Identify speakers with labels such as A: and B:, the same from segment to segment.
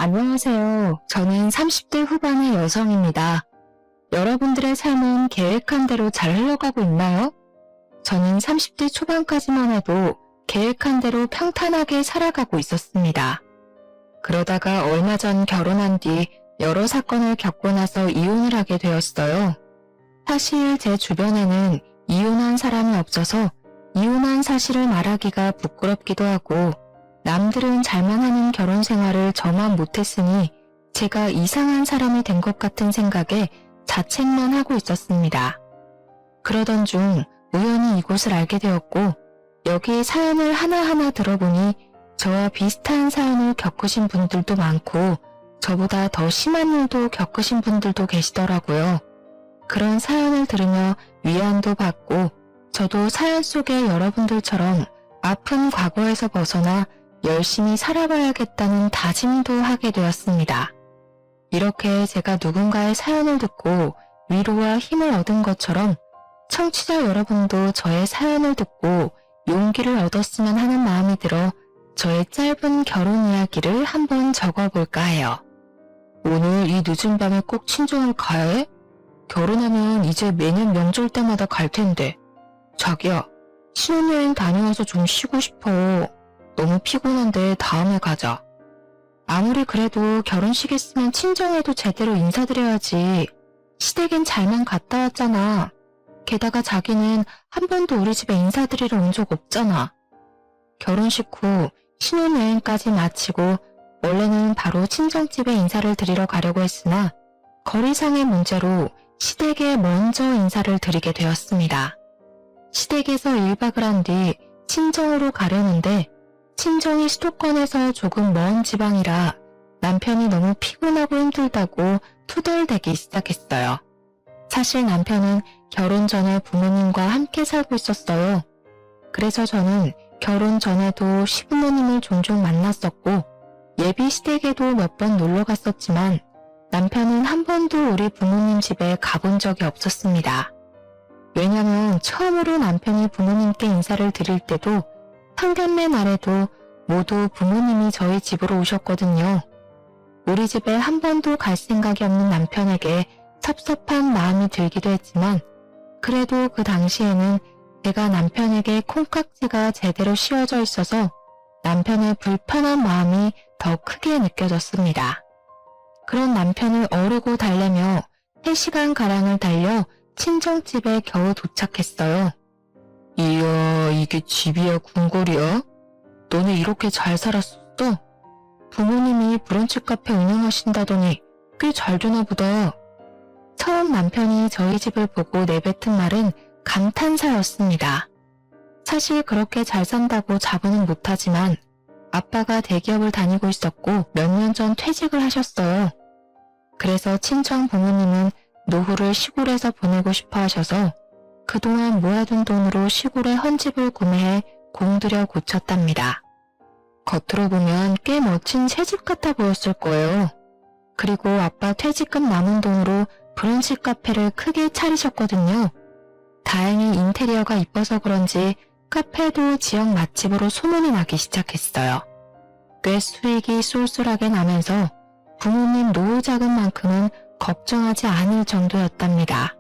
A: 안녕하세요. 저는 30대 후반의 여성입니다. 여러분들의 삶은 계획한 대로 잘 흘러가고 있나요? 저는 30대 초반까지만 해도 계획한 대로 평탄하게 살아가고 있었습니다. 그러다가 얼마 전 결혼한 뒤 여러 사건을 겪고 나서 이혼을 하게 되었어요. 사실 제 주변에는 이혼한 사람이 없어서 이혼한 사실을 말하기가 부끄럽기도 하고 남들은 잘만 하는 결혼 생활을 저만 못했으니 제가 이상한 사람이 된 것 같은 생각에 자책만 하고 있었습니다. 그러던 중 우연히 이곳을 알게 되었고 여기에 사연을 하나하나 들어보니 저와 비슷한 사연을 겪으신 분들도 많고 저보다 더 심한 일도 겪으신 분들도 계시더라고요. 그런 사연을 들으며 위안도 받고 저도 사연 속의 여러분들처럼 아픈 과거에서 벗어나 열심히 살아봐야겠다는 다짐도 하게 되었습니다. 이렇게 제가 누군가의 사연을 듣고 위로와 힘을 얻은 것처럼 청취자 여러분도 저의 사연을 듣고 용기를 얻었으면 하는 마음이 들어 저의 짧은 결혼 이야기를 한번 적어볼까 해요. 오늘 이 늦은 밤에 꼭 친정을 가야 해? 결혼하면 이제 매년 명절 때마다 갈 텐데. 자기야, 신혼여행 다녀와서 좀 쉬고 싶어. 너무 피곤한데 다음에 가자. 아무리 그래도 결혼식 했으면 친정에도 제대로 인사드려야지. 시댁엔 잘만 갔다 왔잖아. 게다가 자기는 한 번도 우리 집에 인사드리러 온 적 없잖아. 결혼식 후 신혼여행까지 마치고 원래는 바로 친정집에 인사를 드리러 가려고 했으나 거리상의 문제로 시댁에 먼저 인사를 드리게 되었습니다. 시댁에서 1박을 한 뒤 친정으로 가려는데 친정이 수도권에서 조금 먼 지방이라 남편이 너무 피곤하고 힘들다고 투덜대기 시작했어요. 사실 남편은 결혼 전에 부모님과 함께 살고 있었어요. 그래서 저는 결혼 전에도 시부모님을 종종 만났었고 예비 시댁에도 몇 번 놀러 갔었지만 남편은 한 번도 우리 부모님 집에 가본 적이 없었습니다. 왜냐면 처음으로 남편이 부모님께 인사를 드릴 때도 상견례 날에도 모두 부모님이 저희 집으로 오셨거든요. 우리 집에 한 번도 갈 생각이 없는 남편에게 섭섭한 마음이 들기도 했지만 그래도 그 당시에는 제가 남편에게 콩깍지가 제대로 씌워져 있어서 남편의 불편한 마음이 더 크게 느껴졌습니다. 그런 남편을 어르고 달래며 3시간가량을 달려 친정집에 겨우 도착했어요. 이야, 이게 집이야 궁궐이야? 너네 이렇게 잘 살았어? 부모님이 브런치 카페 운영하신다더니 꽤 잘 되나 보다. 처음 남편이 저희 집을 보고 내뱉은 말은 감탄사였습니다. 사실 그렇게 잘 산다고 자부는 못하지만 아빠가 대기업을 다니고 있었고 몇 년 전 퇴직을 하셨어요. 그래서 친정 부모님은 노후를 시골에서 보내고 싶어 하셔서 그동안 모아둔 돈으로 시골에 헌집을 구매해 공들여 고쳤답니다. 겉으로 보면 꽤 멋진 새집 같아 보였을 거예요. 그리고 아빠 퇴직금 남은 돈으로 브런치 카페를 크게 차리셨거든요. 다행히 인테리어가 이뻐서 그런지 카페도 지역 맛집으로 소문이 나기 시작했어요. 꽤 수익이 쏠쏠하게 나면서 부모님 노후 자금만큼은 걱정하지 않을 정도였답니다.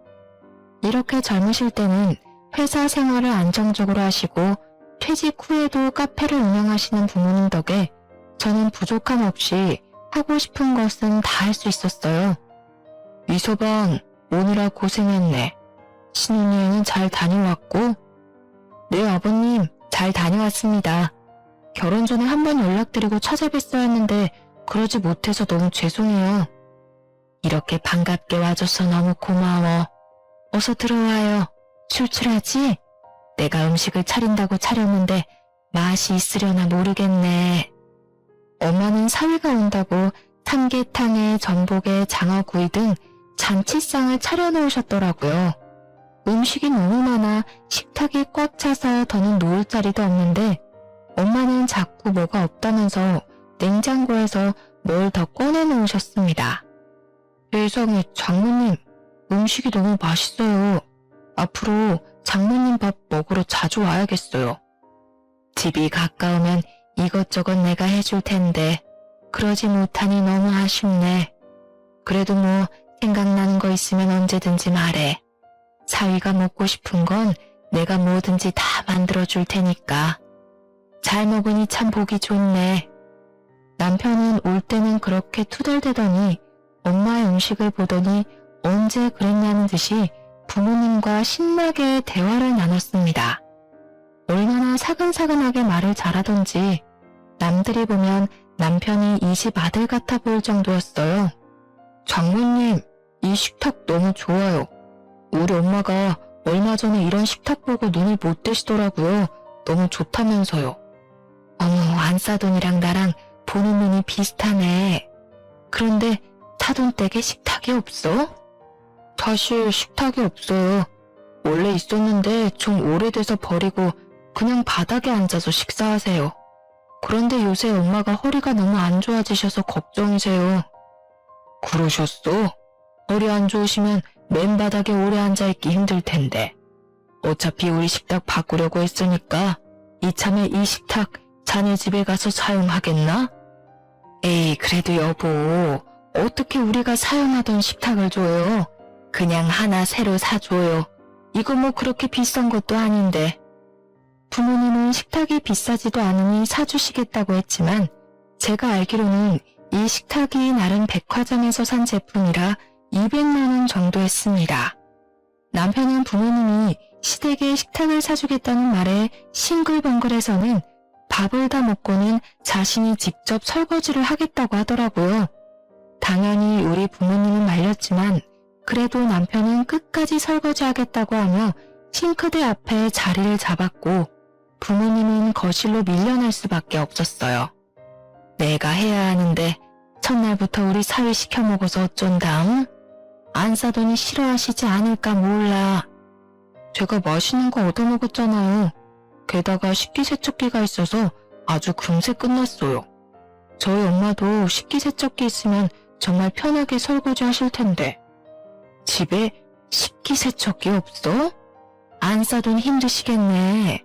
A: 이렇게 젊으실 때는 회사 생활을 안정적으로 하시고 퇴직 후에도 카페를 운영하시는 부모님 덕에 저는 부족함 없이 하고 싶은 것은 다 할 수 있었어요. 이서방, 오느라 고생했네. 신혼여행은 잘 다녀왔고? 네, 아버님, 잘 다녀왔습니다. 결혼 전에 한번 연락드리고 찾아뵀어야 했는데 그러지 못해서 너무 죄송해요. 이렇게 반갑게 와줘서 너무 고마워. 어서 들어와요. 출출하지? 내가 음식을 차린다고 차렸는데 맛이 있으려나 모르겠네. 엄마는 사위가 온다고 삼계탕에 전복에 장어구이 등 잔치상을 차려놓으셨더라고요. 음식이 너무 많아 식탁이 꽉 차서 더는 놓을 자리도 없는데 엄마는 자꾸 뭐가 없다면서 냉장고에서 뭘 더 꺼내놓으셨습니다. 세상에, 장모님, 음식이 너무 맛있어요. 앞으로 장모님 밥 먹으러 자주 와야겠어요. 집이 가까우면 이것저것 내가 해줄 텐데 그러지 못하니 너무 아쉽네. 그래도 뭐 생각나는 거 있으면 언제든지 말해. 사위가 먹고 싶은 건 내가 뭐든지 다 만들어줄 테니까. 잘 먹으니 참 보기 좋네. 남편은 올 때는 그렇게 투덜대더니 엄마의 음식을 보더니 언제 그랬냐는 듯이 부모님과 신나게 대화를 나눴습니다. 얼마나 사근사근하게 말을 잘하던지 남들이 보면 남편이 이 집 아들 같아 보일 정도였어요. 장모님, 이 식탁 너무 좋아요. 우리 엄마가 얼마 전에 이런 식탁 보고 눈을 못 떼시더라고요. 너무 좋다면서요. 어머, 안사돈이랑 나랑 보는 눈이 비슷하네. 그런데 사돈댁에 식탁이 없어? 사실 식탁이 없어요. 원래 있었는데 좀 오래돼서 버리고 그냥 바닥에 앉아서 식사하세요. 그런데 요새 엄마가 허리가 너무 안 좋아지셔서 걱정이세요. 그러셨어? 허리 안 좋으시면 맨바닥에 오래 앉아있기 힘들 텐데. 어차피 우리 식탁 바꾸려고 했으니까 이참에 이 식탁 자네 집에 가서 사용하겠나? 에이, 그래도 여보, 어떻게 우리가 사용하던 식탁을 줘요? 그냥 하나 새로 사줘요. 이거 뭐 그렇게 비싼 것도 아닌데. 부모님은 식탁이 비싸지도 않으니 사주시겠다고 했지만 제가 알기로는 이 식탁이 나름 백화점에서 산 제품이라 200만 원 정도 했습니다. 남편은 부모님이 시댁에 식탁을 사주겠다는 말에 싱글벙글해서는 밥을 다 먹고는 자신이 직접 설거지를 하겠다고 하더라고요. 당연히 우리 부모님은 말렸지만 그래도 남편은 끝까지 설거지하겠다고 하며 싱크대 앞에 자리를 잡았고 부모님은 거실로 밀려날 수밖에 없었어요. 내가 해야 하는데 첫날부터 우리 사위 시켜 먹어서 어쩐담? 안 싸더니 싫어하시지 않을까 몰라. 제가 맛있는 거 얻어먹었잖아요. 게다가 식기세척기가 있어서 아주 금세 끝났어요. 저희 엄마도 식기세척기 있으면 정말 편하게 설거지 하실 텐데. 집에 식기세척기 없어? 안 싸돈 힘드시겠네.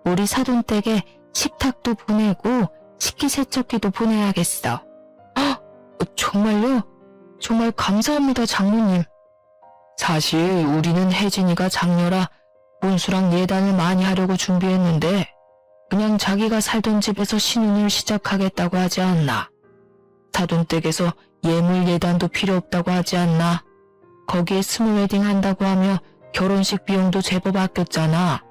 A: 우리 사돈댁에 식탁도 보내고 식기세척기도 보내야겠어. 헉! 정말요? 정말 감사합니다, 장모님. 사실 우리는 혜진이가 장녀라 혼수랑 예단을 많이 하려고 준비했는데 그냥 자기가 살던 집에서 신혼을 시작하겠다고 하지 않나. 사돈댁에서 예물 예단도 필요 없다고 하지 않나. 거기에 스몰 웨딩 한다고 하며 결혼식 비용도 제법 아꼈잖아.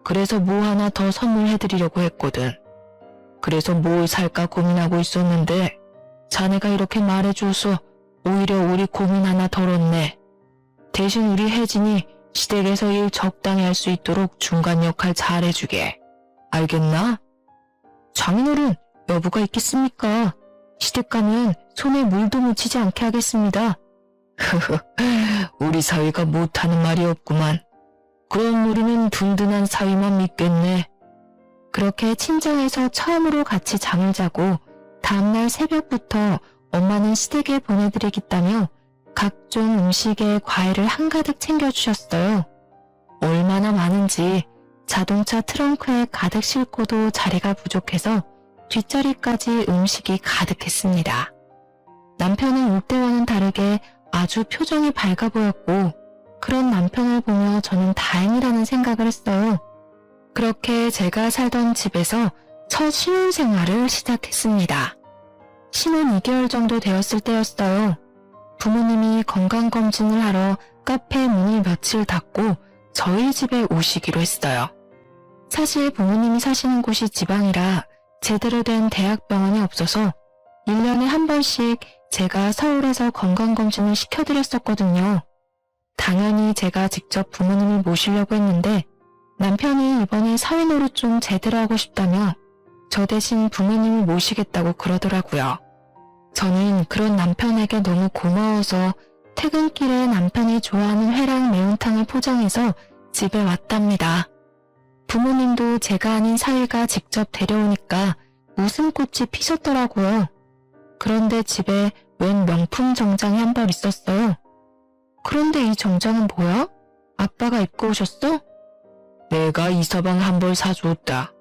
A: 그래서 뭐 하나 더 선물해드리려고 했거든. 그래서 뭘 살까 고민하고 있었는데 자네가 이렇게 말해줘서 오히려 우리 고민 하나 덜었네. 대신 우리 혜진이 시댁에서 일 적당히 할 수 있도록 중간 역할 잘해주게. 알겠나? 장인어른, 여부가 있겠습니까? 시댁 가면 손에 물도 묻히지 않게 하겠습니다. 우리 사위가 못하는 말이 없구만. 그럼 우리는 든든한 사위만 믿겠네. 그렇게 친정에서 처음으로 같이 잠을 자고 다음날 새벽부터 엄마는 시댁에 보내드리겠다며 각종 음식에 과일을 한가득 챙겨주셨어요. 얼마나 많은지 자동차 트렁크에 가득 싣고도 자리가 부족해서 뒷자리까지 음식이 가득했습니다. 남편은 올 때와는 다르게 아주 표정이 밝아 보였고 그런 남편을 보며 저는 다행이라는 생각을 했어요. 그렇게 제가 살던 집에서 첫 신혼생활을 시작했습니다. 신혼 2개월 정도 되었을 때였어요. 부모님이 건강검진을 하러 카페 문을 며칠 닫고 저희 집에 오시기로 했어요. 사실 부모님이 사시는 곳이 지방이라 제대로 된 대학병원이 없어서 1년에 한 번씩 제가 서울에서 건강검진을 시켜드렸었거든요. 당연히 제가 직접 부모님을 모시려고 했는데 남편이 이번에 사회노릇 좀 제대로 하고 싶다며 저 대신 부모님을 모시겠다고 그러더라고요. 저는 그런 남편에게 너무 고마워서 퇴근길에 남편이 좋아하는 회랑 매운탕을 포장해서 집에 왔답니다. 부모님도 제가 아닌 사위가 직접 데려오니까 웃음꽃이 피셨더라고요. 그런데 집에 웬 명품 정장이 한 벌 있었어요. 그런데 이 정장은 뭐야? 아빠가 입고 오셨어? 내가 이서방 한 벌 사주었다.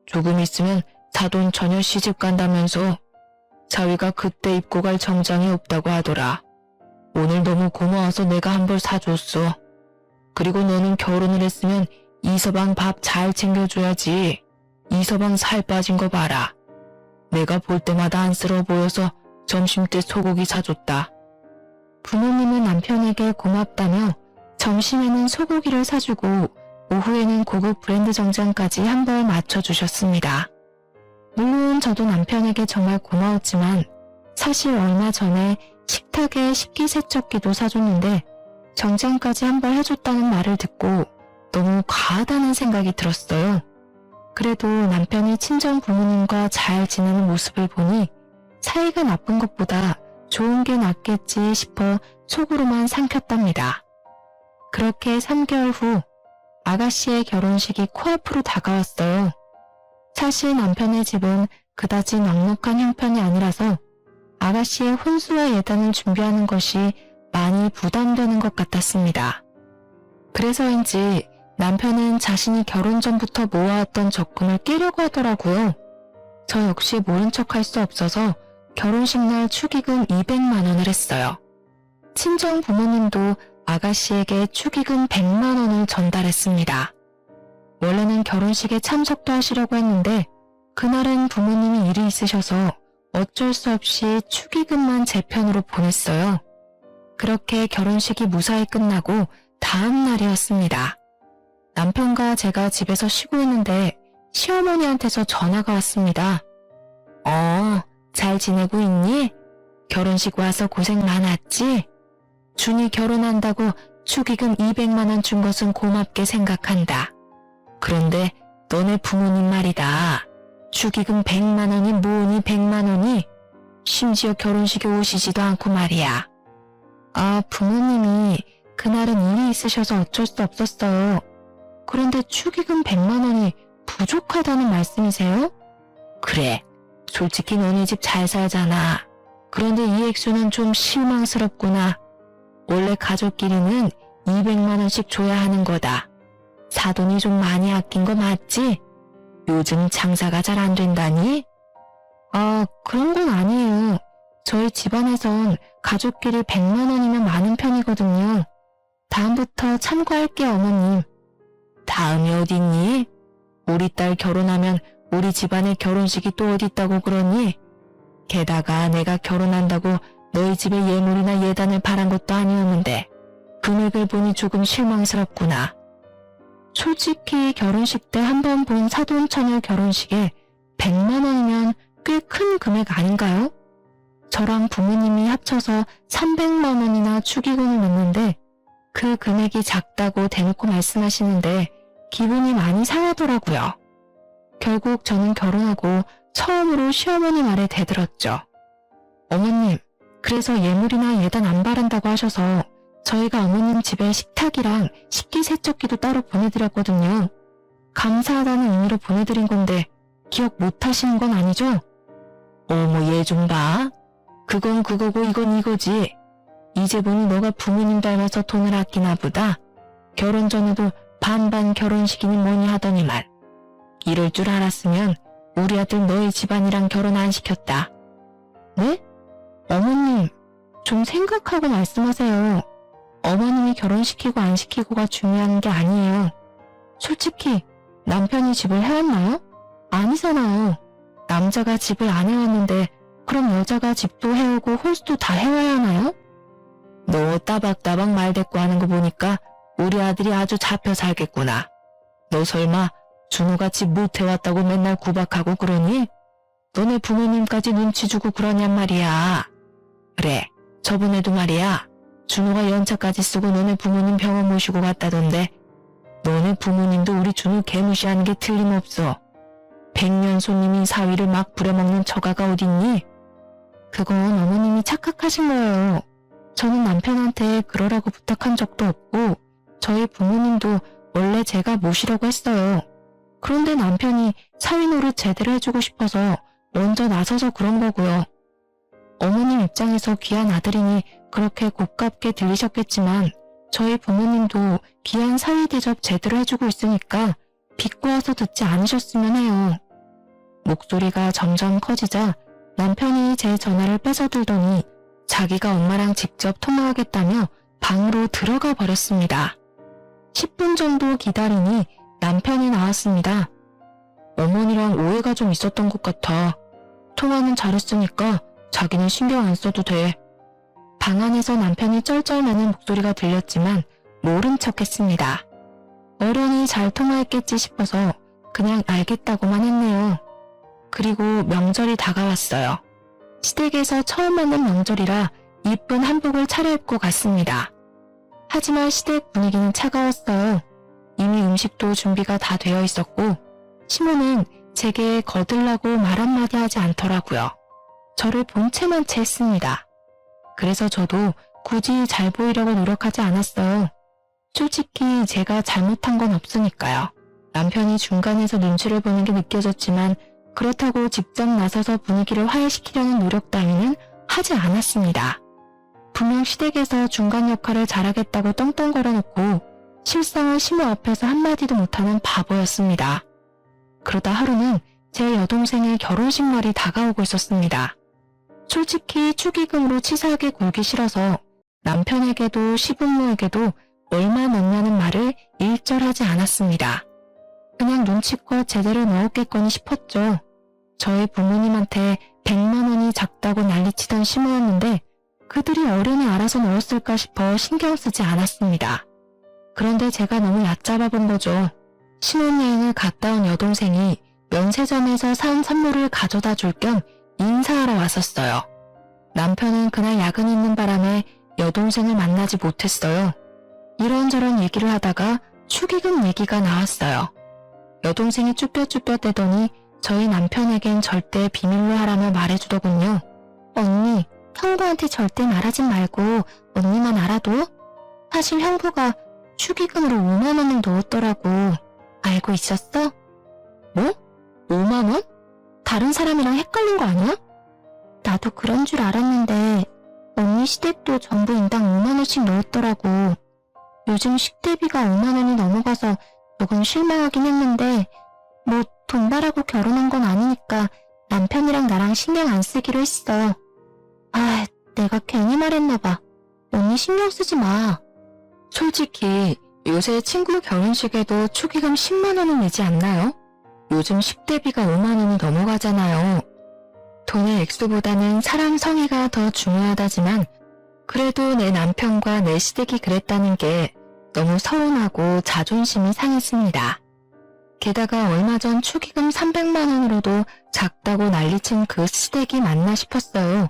A: 조금 있으면 사돈 처녀 시집 간다면서. 자위가 그때 입고 갈 정장이 없다고 하더라. 오늘 너무 고마워서 내가 한 벌 사줬어. 그리고 너는 결혼을 했으면 이서방 밥 잘 챙겨줘야지. 이서방 살 빠진 거 봐라. 내가 볼 때마다 안쓰러워 보여서 점심때 소고기 사줬다. 부모님은 남편에게 고맙다며 점심에는 소고기를 사주고 오후에는 고급 브랜드 정장까지 한 벌 맞춰주셨습니다. 물론 저도 남편에게 정말 고마웠지만 사실 얼마 전에 식탁에 식기세척기도 사줬는데 정장까지 한 벌 해줬다는 말을 듣고 너무 과하다는 생각이 들었어요. 그래도 남편이 친정 부모님과 잘 지내는 모습을 보니 사이가 나쁜 것보다 좋은 게 낫겠지 싶어 속으로만 삼켰답니다. 그렇게 3개월 후 아가씨의 결혼식이 코앞으로 다가왔어요. 사실 남편의 집은 그다지 넉넉한 형편이 아니라서 아가씨의 혼수와 예단을 준비하는 것이 많이 부담되는 것 같았습니다. 그래서인지 남편은 자신이 결혼 전부터 모아왔던 적금을 깨려고 하더라고요. 저 역시 모른 척할 수 없어서 결혼식 날 축의금 200만 원을 했어요. 친정 부모님도 아가씨에게 축의금 100만 원을 전달했습니다. 원래는 결혼식에 참석도 하시려고 했는데 그날은 부모님이 일이 있으셔서 어쩔 수 없이 축의금만 제 편으로 보냈어요. 그렇게 결혼식이 무사히 끝나고 다음 날이었습니다. 남편과 제가 집에서 쉬고 있는데 시어머니한테서 전화가 왔습니다. 잘 지내고 있니? 결혼식 와서 고생 많았지? 준이 결혼한다고 축의금 200만 원 준 것은 고맙게 생각한다. 그런데 너네 부모님 말이다. 축의금 100만 원이 뭐니 100만 원이? 심지어 결혼식에 오시지도 않고 말이야. 부모님이 그날은 일이 있으셔서 어쩔 수 없었어요. 그런데 축의금 100만 원이 부족하다는 말씀이세요? 그래, 솔직히 너네 집 잘 살잖아. 그런데 이 액수는 좀 실망스럽구나. 원래 가족끼리는 200만 원씩 줘야 하는 거다. 사돈이 좀 많이 아낀 거 맞지? 요즘 장사가 잘 안 된다니? 그런 건 아니에요. 저희 집안에선 가족끼리 100만 원이면 많은 편이거든요. 다음부터 참고할게요, 어머님. 다음이 어딨니? 우리 딸 결혼하면 우리 집안의 결혼식이 또 어딨다고 그러니? 게다가 내가 결혼한다고 너희 집에 예물이나 예단을 바란 것도 아니었는데 금액을 보니 조금 실망스럽구나. 솔직히 결혼식 때 한 번 본 사돈처녀 결혼식에 100만 원이면 꽤 큰 금액 아닌가요? 저랑 부모님이 합쳐서 300만 원이나 축의금을 냈는데 그 금액이 작다고 대놓고 말씀하시는데 기분이 많이 상하더라고요. 결국 저는 결혼하고 처음으로 시어머니 말에 대들었죠. 어머님, 그래서 예물이나 예단 안 바란다고 하셔서 저희가 어머님 집에 식탁이랑 식기세척기도 따로 보내드렸거든요. 감사하다는 의미로 보내드린 건데 기억 못 하시는 건 아니죠? 어머, 얘 좀 봐. 그건 그거고 이건 이거지. 이제 보니 너가 부모님 닮아서 돈을 아끼나 보다. 결혼 전에도 반반 결혼식이니 뭐니 하더니만. 이럴 줄 알았으면 우리 아들 너희 집안이랑 결혼 안 시켰다. 네? 어머님, 좀 생각하고 말씀하세요. 어머님이 결혼시키고 안 시키고가 중요한 게 아니에요. 솔직히 남편이 집을 해왔나요? 아니잖아요. 남자가 집을 안 해왔는데 그럼 여자가 집도 해오고 홀수도 다 해와야 하나요? 너 따박따박 말대꾸 하는 거 보니까 우리 아들이 아주 잡혀 살겠구나. 너 설마 준호가 집 못 해왔다고 맨날 구박하고 그러니? 너네 부모님까지 눈치 주고 그러냔 말이야. 그래, 저번에도 말이야. 준호가 연차까지 쓰고 너네 부모님 병원 모시고 갔다던데 너네 부모님도 우리 준호 개무시하는 게 틀림없어. 100년 손님인 사위를 막 부려먹는 처가가 어딨니? 그건 어머님이 착각하신 거예요. 저는 남편한테 그러라고 부탁한 적도 없고 저희 부모님도 원래 제가 모시려고 했어요. 그런데 남편이 사위 노릇 제대로 해주고 싶어서 먼저 나서서 그런 거고요. 어머님 입장에서 귀한 아들이니 그렇게 고깝게 들리셨겠지만 저희 부모님도 귀한 사위 대접 제대로 해주고 있으니까 비꼬아서 듣지 않으셨으면 해요. 목소리가 점점 커지자 남편이 제 전화를 뺏어들더니 자기가 엄마랑 직접 통화하겠다며 방으로 들어가 버렸습니다. 10분 정도 기다리니 남편이 나왔습니다. 어머니랑 오해가 좀 있었던 것 같아. 통화는 잘했으니까 자기는 신경 안 써도 돼. 방 안에서 남편이 쩔쩔매는 목소리가 들렸지만 모른 척 했습니다. 어련히 잘 통화했겠지 싶어서 그냥 알겠다고만 했네요. 그리고 명절이 다가왔어요. 시댁에서 처음 맞는 명절이라 이쁜 한복을 차려입고 갔습니다. 하지만 시댁 분위기는 차가웠어요. 이미 음식도 준비가 다 되어 있었고 시모는 제게 거들라고 말 한마디 하지 않더라고요. 저를 본체만 채 했습니다. 그래서 저도 굳이 잘 보이려고 노력하지 않았어요. 솔직히 제가 잘못한 건 없으니까요. 남편이 중간에서 눈치를 보는 게 느껴졌지만 그렇다고 직접 나서서 분위기를 화해시키려는 노력 따위는 하지 않았습니다. 분명 시댁에서 중간 역할을 잘하겠다고 떵떵거려놓고 실상은 시모 앞에서 한마디도 못하는 바보였습니다. 그러다 하루는 제 여동생의 결혼식 날이 다가오고 있었습니다. 솔직히 축의금으로 치사하게 굴기 싫어서 남편에게도 시부모에게도 얼마 넣냐는 말을 일절하지 않았습니다. 그냥 눈치껏 제대로 넣었겠거니 싶었죠. 저희 부모님한테 100만 원이 작다고 난리치던 시모였는데 그들이 어른이 알아서 넣었을까 싶어 신경 쓰지 않았습니다. 그런데 제가 너무 얕잡아 본 거죠. 신혼여행을 갔다 온 여동생이 면세점에서 산 선물을 가져다 줄 겸 인사하러 왔었어요. 남편은 그날 야근이 있는 바람에 여동생을 만나지 못했어요. 이런저런 얘기를 하다가 축의금 얘기가 나왔어요. 여동생이 쭈뼛쭈뼛대더니 저희 남편에겐 절대 비밀로 하라며 말해주더군요. 언니, 형부한테 절대 말하진 말고 언니만 알아도? 사실 형부가 축의금으로 5만 원을 넣었더라고. 알고 있었어? 뭐? 5만 원? 다른 사람이랑 헷갈린 거 아니야? 나도 그런 줄 알았는데 언니 시댁도 전부 인당 5만 원씩 넣었더라고. 요즘 식대비가 5만 원이 넘어가서 조금 실망하긴 했는데 뭐 돈 바라고 결혼한 건 아니니까 남편이랑 나랑 신경 안 쓰기로 했어. 아, 내가 괜히 말했나 봐. 언니 신경 쓰지 마. 솔직히 요새 친구 결혼식에도 축의금 10만 원은 내지 않나요? 요즘 식대비가 5만 원이 넘어가잖아요. 돈의 액수보다는 사람 성의가 더 중요하다지만 그래도 내 남편과 내 시댁이 그랬다는 게 너무 서운하고 자존심이 상했습니다. 게다가 얼마 전 축의금 300만 원으로도 작다고 난리친 그 시댁이 맞나 싶었어요.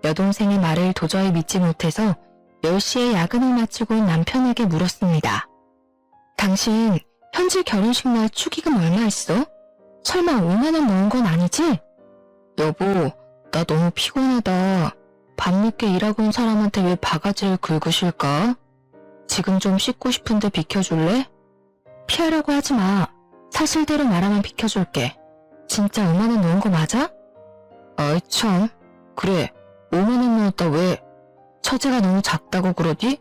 A: 여동생의 말을 도저히 믿지 못해서 10시에 야근을 마치고 남편에게 물었습니다. 당신 현지 결혼식 날 축의금 얼마 했어? 설마 5만 원 넣은 건 아니지? 여보, 나 너무 피곤하다. 밤늦게 일하고 온 사람한테 왜 바가지를 긁으실까? 지금 좀 씻고 싶은데 비켜줄래? 피하려고 하지 마. 사실대로 말하면 비켜줄게. 진짜 5만 원 넣은 거 맞아? 아이 참. 그래, 5만 원 넣었다 왜? 처제가 너무 작다고 그러지?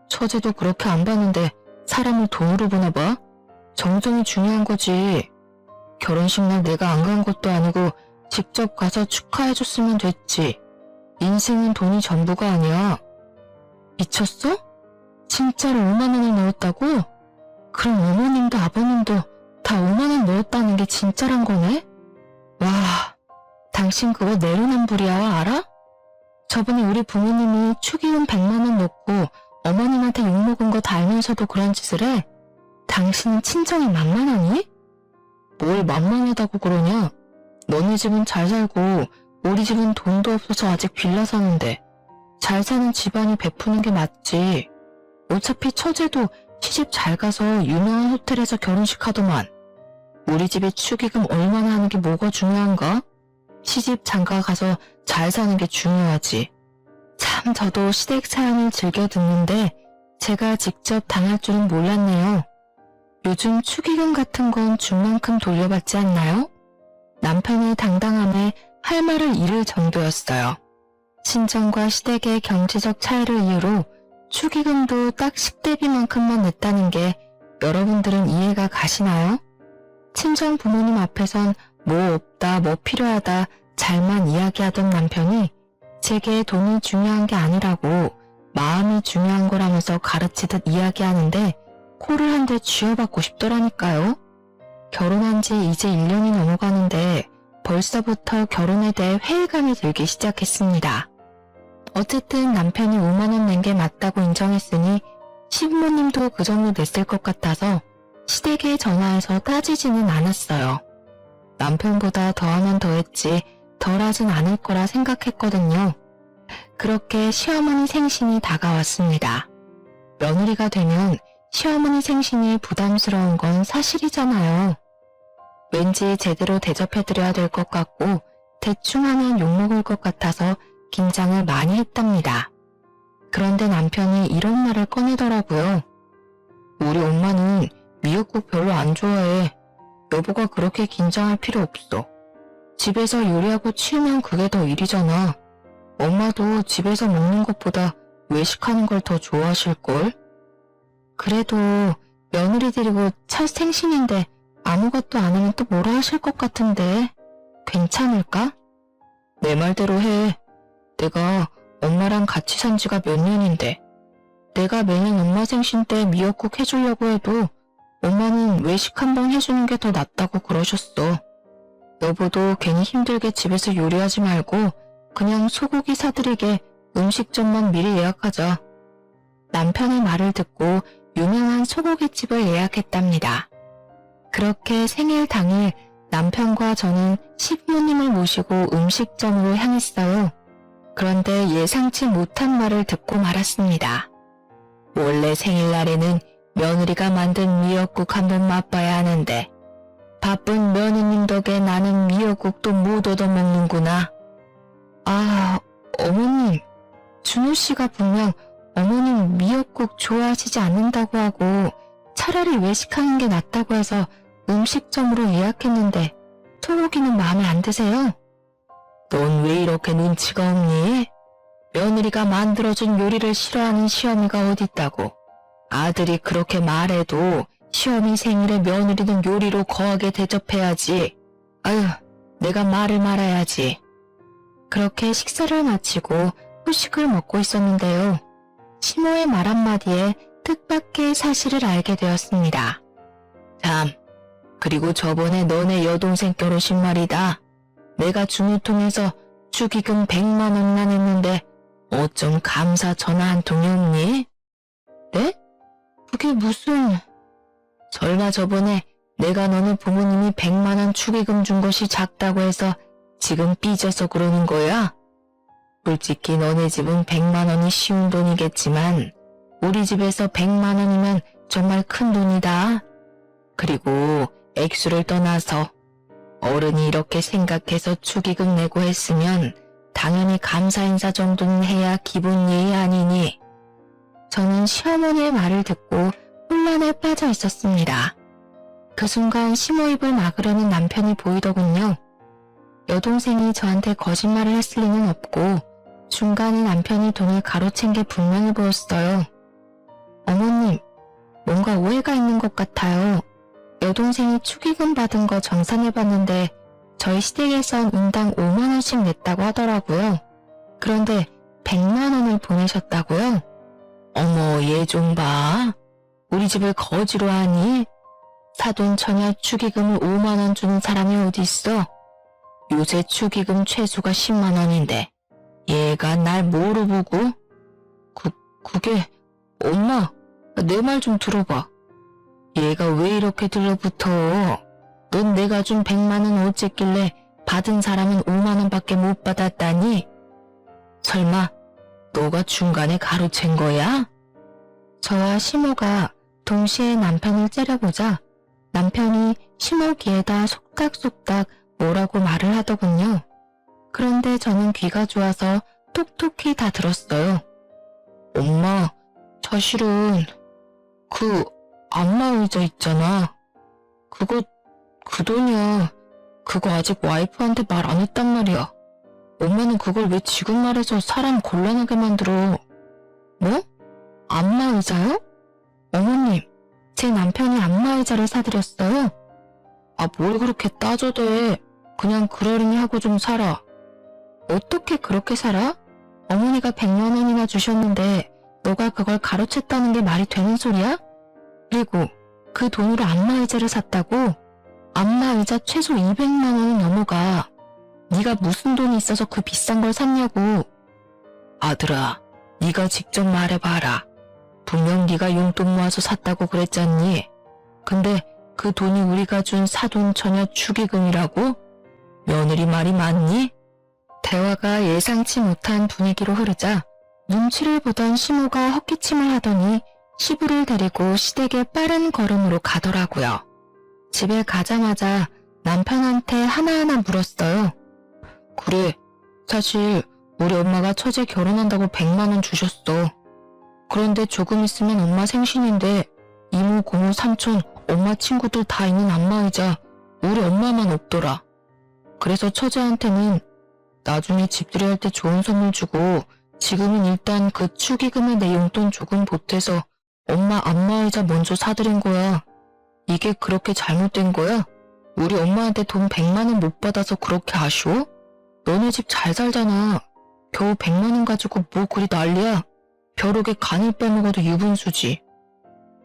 A: 처제도 그렇게 안 봤는데 사람을 돈으로 보나 봐? 정성이 중요한 거지. 결혼식 날 내가 안 간 것도 아니고 직접 가서 축하해줬으면 됐지. 인생은 돈이 전부가 아니야. 미쳤어? 진짜로 5만 원을 넣었다고? 그럼 어머님도 아버님도 다 5만 원 넣었다는 게 진짜란 거네? 와, 당신 그거 내로남불이야, 알아? 저번에 우리 부모님이 축의금 100만 원 넣고 어머님한테 욕먹은 거 다 알면서도 그런 짓을 해? 당신은 친정이 만만하니? 뭘 만만하다고 그러냐? 너네 집은 잘 살고 우리 집은 돈도 없어서 아직 빌라 사는데 잘 사는 집안이 베푸는 게 맞지. 어차피 처제도 시집 잘 가서 유명한 호텔에서 결혼식 하더만. 우리 집이 축의금 얼마나 하는 게 뭐가 중요한가? 시집 장가 가서 잘 사는 게 중요하지. 참 저도 시댁 사연을 즐겨 듣는데 제가 직접 당할 줄은 몰랐네요. 요즘 축의금 같은 건 준 만큼 돌려받지 않나요? 남편의 당당함에 할 말을 잃을 정도였어요. 친정과 시댁의 경제적 차이를 이유로 축의금도 딱 식대비만큼만 냈다는 게 여러분들은 이해가 가시나요? 친정 부모님 앞에선 뭐 없다, 뭐 필요하다 잘만 이야기하던 남편이 제게 돈이 중요한 게 아니라고 마음이 중요한 거라면서 가르치듯 이야기하는데 코를 한 대 쥐어받고 싶더라니까요. 결혼한 지 이제 1년이 넘어가는데 벌써부터 결혼에 대해 회의감이 들기 시작했습니다. 어쨌든 남편이 5만 원 낸 게 맞다고 인정했으니 시부모님도 그 정도 냈을 것 같아서 시댁에 전화해서 따지지는 않았어요. 남편보다 더하면 더했지 덜하진 않을 거라 생각했거든요. 그렇게 시어머니 생신이 다가왔습니다. 며느리가 되면 시어머니 생신이 부담스러운 건 사실이잖아요. 왠지 제대로 대접해드려야 될 것 같고 대충 하면 욕먹을 것 같아서 긴장을 많이 했답니다. 그런데 남편이 이런 말을 꺼내더라고요. 우리 엄마는 미역국 별로 안 좋아해. 여보가 그렇게 긴장할 필요 없어. 집에서 요리하고 치우면 그게 더 일이잖아. 엄마도 집에서 먹는 것보다 외식하는 걸 더 좋아하실걸? 그래도 며느리들이고 첫 생신인데 아무것도 안 하면 또 뭐라 하실 것 같은데 괜찮을까? 내 말대로 해. 내가 엄마랑 같이 산 지가 몇 년인데 내가 매년 엄마 생신 때 미역국 해주려고 해도 엄마는 외식 한번 해주는 게 더 낫다고 그러셨어. 여보도 괜히 힘들게 집에서 요리하지 말고 그냥 소고기 사드리게 음식점만 미리 예약하자. 남편의 말을 듣고 유명한 소고기집을 예약했답니다. 그렇게 생일 당일 남편과 저는 시부모님을 모시고 음식점으로 향했어요. 그런데 예상치 못한 말을 듣고 말았습니다. 원래 생일날에는 며느리가 만든 미역국 한번 맛봐야 하는데 바쁜 며느님 덕에 나는 미역국도 못 얻어먹는구나. 아, 어머님, 준호 씨가 분명 어머님 미역국 좋아하시지 않는다고 하고 차라리 외식하는 게 낫다고 해서 음식점으로 예약했는데 소고기는 마음에 안 드세요? 넌 왜 이렇게 눈치가 없니? 며느리가 만들어준 요리를 싫어하는 시어미가 어딨다고. 아들이 그렇게 말해도 시어미 생일에 며느리는 요리로 거하게 대접해야지. 아유, 내가 말을 말아야지. 그렇게 식사를 마치고 후식을 먹고 있었는데요. 시모의 말 한마디에 뜻밖의 사실을 알게 되었습니다. 참, 그리고 저번에 너네 여동생 결혼식 말이다. 내가 준우 통해서 축의금 100만 원이나 냈는데 어쩜 감사 전화 한 통이 없니? 네? 그게 무슨... 설마 저번에 내가 너네 부모님이 100만 원 축의금 준 것이 작다고 해서 지금 삐져서 그러는 거야? 솔직히 너네 집은 100만 원이 쉬운 돈이겠지만 우리 집에서 100만 원이면 정말 큰 돈이다. 그리고 액수를 떠나서 어른이 이렇게 생각해서 축의금 내고 했으면 당연히 감사 인사 정도는 해야 기본 예의 아니니. 저는 시어머니의 말을 듣고 혼란에 빠져 있었습니다. 그 순간 시모 입을 막으려는 남편이 보이더군요. 여동생이 저한테 거짓말을 했을 리는 없고 중간에 남편이 돈을 가로챈 게 분명해 보였어요. 어머님, 뭔가 오해가 있는 것 같아요. 여동생이 축의금 받은 거 정산해봤는데 저희 시댁에선 인당 5만 원씩 냈다고 하더라고요. 그런데 100만 원을 보내셨다고요? 어머, 얘 좀 봐. 우리 집을 거지로 하니? 사돈 처녀 축의금을 5만 원 주는 사람이 어디 있어? 요새 축의금 최소가 10만 원인데 얘가 날 뭐로 보고? 그게 엄마, 내 말 좀 들어봐. 얘가 왜 이렇게 들러붙어? 넌 내가 준 100만 원 어쨌길래 받은 사람은 5만 원밖에 못 받았다니? 설마 너가 중간에 가로챈 거야? 저와 시모가 동시에 남편을 째려보자 남편이 시모 귀에다 속닥속닥 뭐라고 말을 하더군요. 그런데 저는 귀가 좋아서 톡톡히 다 들었어요. 엄마, 사실은 그 안마의자 있잖아. 그거 그 돈이야. 그거 아직 와이프한테 말 안 했단 말이야. 엄마는 그걸 왜 지금 말해서 사람 곤란하게 만들어. 뭐? 안마의자요? 어머님, 제 남편이 안마의자를 사드렸어요. 아, 뭘 그렇게 따져대. 그냥 그러려니 하고 좀 살아. 어떻게 그렇게 살아? 어머니가 100만 원이나 주셨는데 너가 그걸 가로챘다는 게 말이 되는 소리야? 그리고 그 돈으로 안마의자를 샀다고? 안마의자 최소 200만 원은 넘어가. 네가 무슨 돈이 있어서 그 비싼 걸 샀냐고. 아들아, 네가 직접 말해봐라. 분명 네가 용돈 모아서 샀다고 그랬잖니. 근데 그 돈이 우리가 준 사돈처녀 축의금이라고? 며느리 말이 맞니? 대화가 예상치 못한 분위기로 흐르자 눈치를 보던 시모가 헛기침을 하더니 시부를 데리고 시댁에 빠른 걸음으로 가더라고요. 집에 가자마자 남편한테 하나하나 물었어요. 그래, 사실 우리 엄마가 처제 결혼한다고 100만 원 주셨어. 그런데 조금 있으면 엄마 생신인데 이모, 고모, 삼촌, 엄마 친구들 다 있는 안마의자 우리 엄마만 없더라. 그래서 처제한테는 나중에 집들이 할 때 좋은 선물 주고 지금은 일단 그 축의금에 내 용돈 조금 보태서 엄마 안마의자 먼저 사드린 거야. 이게 그렇게 잘못된 거야? 우리 엄마한테 돈 100만 원 못 받아서 그렇게 아쉬워? 너네 집 잘 살잖아. 겨우 100만 원 가지고 뭐 그리 난리야? 벼룩에 간을 빼먹어도 유분수지.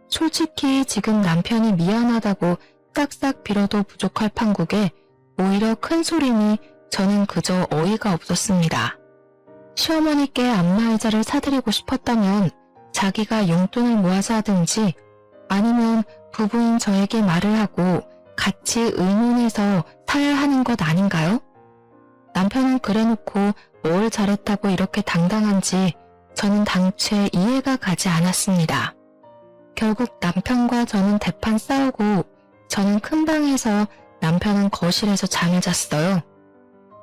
A: 솔직히 지금 남편이 미안하다고 싹싹 빌어도 부족할 판국에 오히려 큰 소리니 저는 그저 어이가 없었습니다. 시어머니께 안마의자를 사드리고 싶었다면 자기가 용돈을 모아서 하든지 아니면 부부인 저에게 말을 하고 같이 의논해서 사야 하는 것 아닌가요? 남편은 그래놓고 뭘 잘했다고 이렇게 당당한지 저는 당최 이해가 가지 않았습니다. 결국 남편과 저는 대판 싸우고 저는 큰 방에서 남편은 거실에서 잠을 잤어요.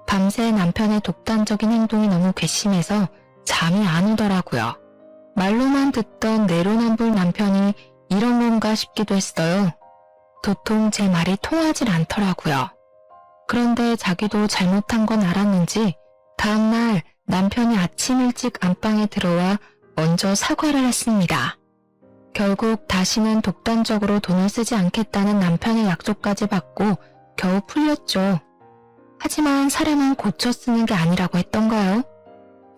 A: 밤새 남편의 독단적인 행동이 너무 괘씸해서 잠이 안 오더라고요. 말로만 듣던 내로남불 남편이 이런 건가 싶기도 했어요. 도통 제 말이 통하질 않더라고요. 그런데 자기도 잘못한 건 알았는지 다음날 남편이 아침 일찍 안방에 들어와 먼저 사과를 했습니다. 결국 다시는 독단적으로 돈을 쓰지 않겠다는 남편의 약속까지 받고 겨우 풀렸죠. 하지만 사람은 고쳐 쓰는 게 아니라고 했던가요?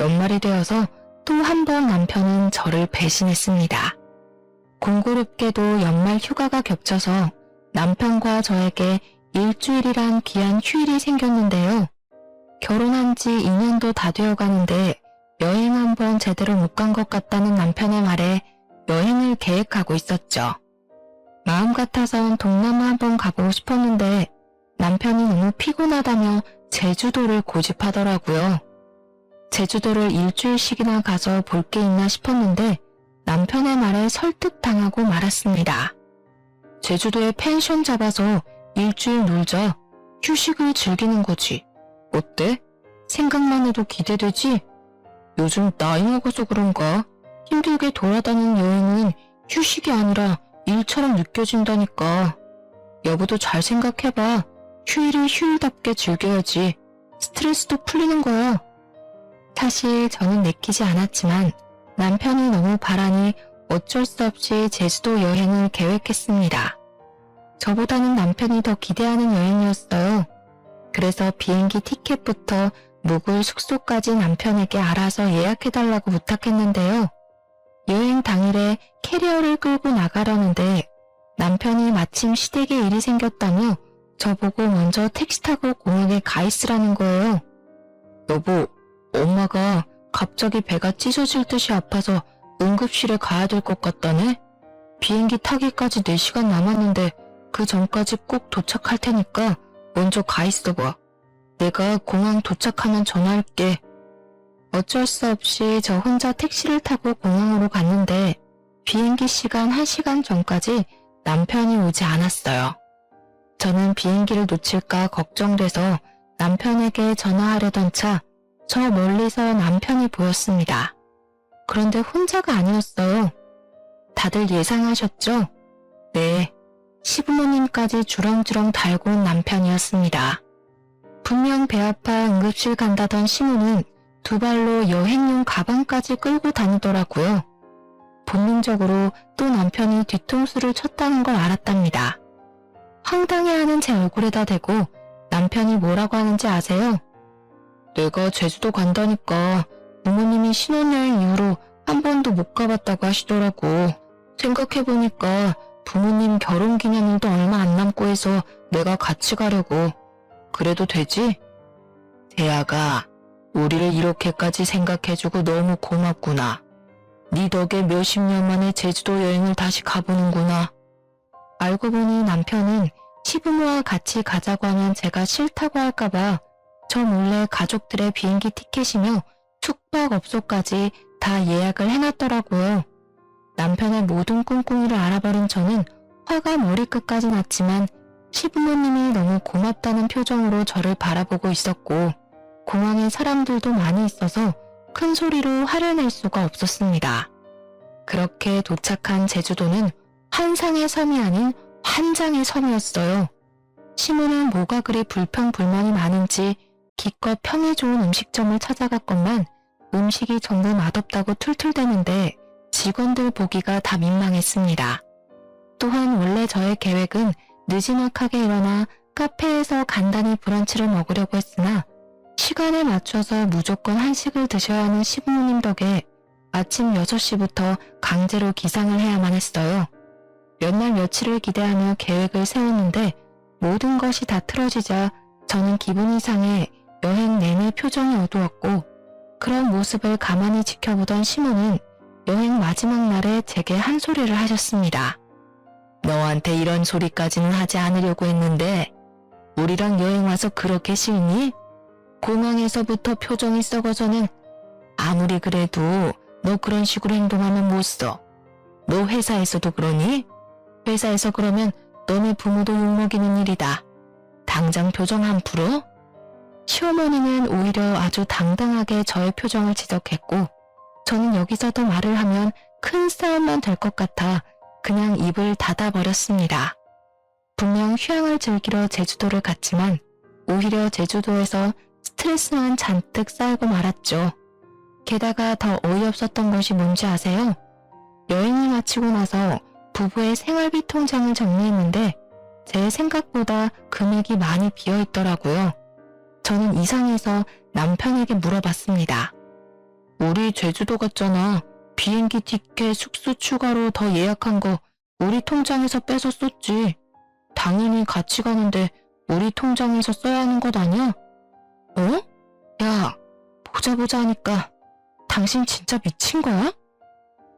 A: 연말이 되어서 또 한 번 남편은 저를 배신했습니다. 공교롭게도 연말 휴가가 겹쳐서 남편과 저에게 일주일이란 귀한 휴일이 생겼는데요. 결혼한 지 2년도 다 되어가는데 여행 한번 제대로 못 간 것 같다는 남편의 말에 여행을 계획하고 있었죠. 마음 같아선 동남아 한번 가보고 싶었는데 남편이 너무 피곤하다며 제주도를 고집하더라고요. 제주도를 일주일씩이나 가서 볼 게 있나 싶었는데 남편의 말에 설득당하고 말았습니다. 제주도에 펜션 잡아서 일주일 놀자. 휴식을 즐기는 거지. 어때? 생각만 해도 기대되지? 요즘 나이 먹어서 그런가? 힘들게 돌아다니는 여행은 휴식이 아니라 일처럼 느껴진다니까. 여보도 잘 생각해봐. 휴일을 휴일답게 즐겨야지. 스트레스도 풀리는 거야. 사실 저는 내키지 않았지만 남편이 너무 바라니 어쩔 수 없이 제주도 여행을 계획했습니다. 저보다는 남편이 더 기대하는 여행이었어요. 그래서 비행기 티켓부터 묵을 숙소까지 남편에게 알아서 예약해달라고 부탁했는데요. 여행 당일에 캐리어를 끌고 나가려는데 남편이 마침 시댁에 일이 생겼다며 저보고 먼저 택시 타고 공항에 가 있으라는 거예요. 여보, 엄마가 갑자기 배가 찢어질 듯이 아파서 응급실에 가야 될 것 같다네? 비행기 타기까지 4시간 남았는데 그 전까지 꼭 도착할 테니까 먼저 가 있어봐. 내가 공항 도착하면 전화할게. 어쩔 수 없이 저 혼자 택시를 타고 공항으로 갔는데 비행기 시간 1시간 전까지 남편이 오지 않았어요. 저는 비행기를 놓칠까 걱정돼서 남편에게 전화하려던 차 저 멀리서 남편이 보였습니다. 그런데 혼자가 아니었어요. 다들 예상하셨죠? 네, 시부모님까지 주렁주렁 달고 온 남편이었습니다. 분명 배 아파 응급실 간다던 시모는 두 발로 여행용 가방까지 끌고 다니더라고요. 본능적으로 또 남편이 뒤통수를 쳤다는 걸 알았답니다. 황당해하는 제 얼굴에다 대고 남편이 뭐라고 하는지 아세요? 내가 제주도 간다니까 부모님이 신혼여행 이후로 한 번도 못 가봤다고 하시더라고. 생각해보니까 부모님 결혼기념일도 얼마 안 남고 해서 내가 같이 가려고. 그래도 되지? 대아가, 우리를 이렇게까지 생각해주고 너무 고맙구나. 네 덕에 몇십 년 만에 제주도 여행을 다시 가보는구나. 알고 보니 남편은 시부모와 같이 가자고 하면 제가 싫다고 할까봐 저 몰래 가족들의 비행기 티켓이며 숙박업소까지 다 예약을 해놨더라고요. 남편의 모든 꿍꿍이를 알아버린 저는 화가 머리끝까지 났지만 시부모님이 너무 고맙다는 표정으로 저를 바라보고 있었고 공항에 사람들도 많이 있어서 큰 소리로 화를 낼 수가 없었습니다. 그렇게 도착한 제주도는 환상의 섬이 아닌 환장의 섬이었어요. 시모는 뭐가 그리 불평불만이 많은지 기껏 평이 좋은 음식점을 찾아갔건만 음식이 전부 맛없다고 툴툴대는데 직원들 보기가 다 민망했습니다. 또한 원래 저의 계획은 느지막하게 일어나 카페에서 간단히 브런치를 먹으려고 했으나 시간에 맞춰서 무조건 한식을 드셔야 하는 시부모님 덕에 아침 6시부터 강제로 기상을 해야만 했어요. 몇 날 며칠을 기대하며 계획을 세웠는데 모든 것이 다 틀어지자 저는 기분이 상해 여행 내내 표정이 어두웠고 그런 모습을 가만히 지켜보던 시모는 여행 마지막 날에 제게 한 소리를 하셨습니다. 너한테 이런 소리까지는 하지 않으려고 했는데 우리랑 여행 와서 그렇게 싫니? 공항에서부터 표정이 썩어서는 아무리 그래도 너 그런 식으로 행동하면 못 써. 너 회사에서도 그러니? 회사에서 그러면 너네 부모도 욕먹이는 일이다. 당장 표정 안 풀어? 시어머니는 오히려 아주 당당하게 저의 표정을 지적했고 저는 여기서 더 말을 하면 큰 싸움만 될 것 같아 그냥 입을 닫아버렸습니다. 분명 휴양을 즐기러 제주도를 갔지만 오히려 제주도에서 스트레스만 잔뜩 쌓이고 말았죠. 게다가 더 어이없었던 것이 뭔지 아세요? 여행을 마치고 나서 부부의 생활비 통장을 정리했는데 제 생각보다 금액이 많이 비어있더라고요. 저는 이상해서 남편에게 물어봤습니다. 우리 제주도 갔잖아. 비행기 티켓, 숙소 추가로 더 예약한 거 우리 통장에서 빼서 썼지. 당연히 같이 가는데 우리 통장에서 써야 하는 것 아니야? 어? 야, 보자 하니까 당신 진짜 미친 거야?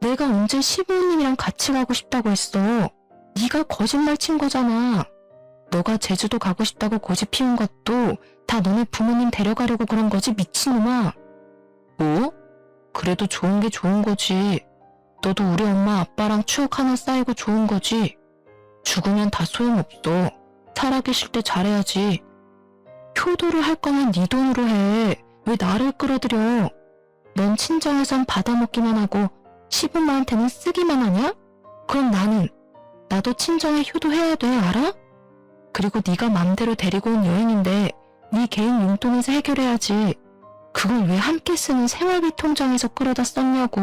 A: 내가 언제 시부모님이랑 같이 가고 싶다고 했어. 네가 거짓말 친 거잖아. 너가 제주도 가고 싶다고 고집 피운 것도 다 너네 부모님 데려가려고 그런 거지 미친놈아. 뭐? 그래도 좋은 게 좋은 거지. 너도 우리 엄마 아빠랑 추억 하나 쌓이고 좋은 거지. 죽으면 다 소용없어. 살아계실 때 잘해야지. 효도를 할 거면 네 돈으로 해. 왜 나를 끌어들여. 넌 친정에선 받아먹기만 하고 시부모한테는 쓰기만 하냐? 그럼 나도 친정에 효도해야 돼, 알아? 그리고 네가 맘대로 데리고 온 여행인데 네 개인 용돈에서 해결해야지. 그걸 왜 함께 쓰는 생활비 통장에서 끌어다 썼냐고.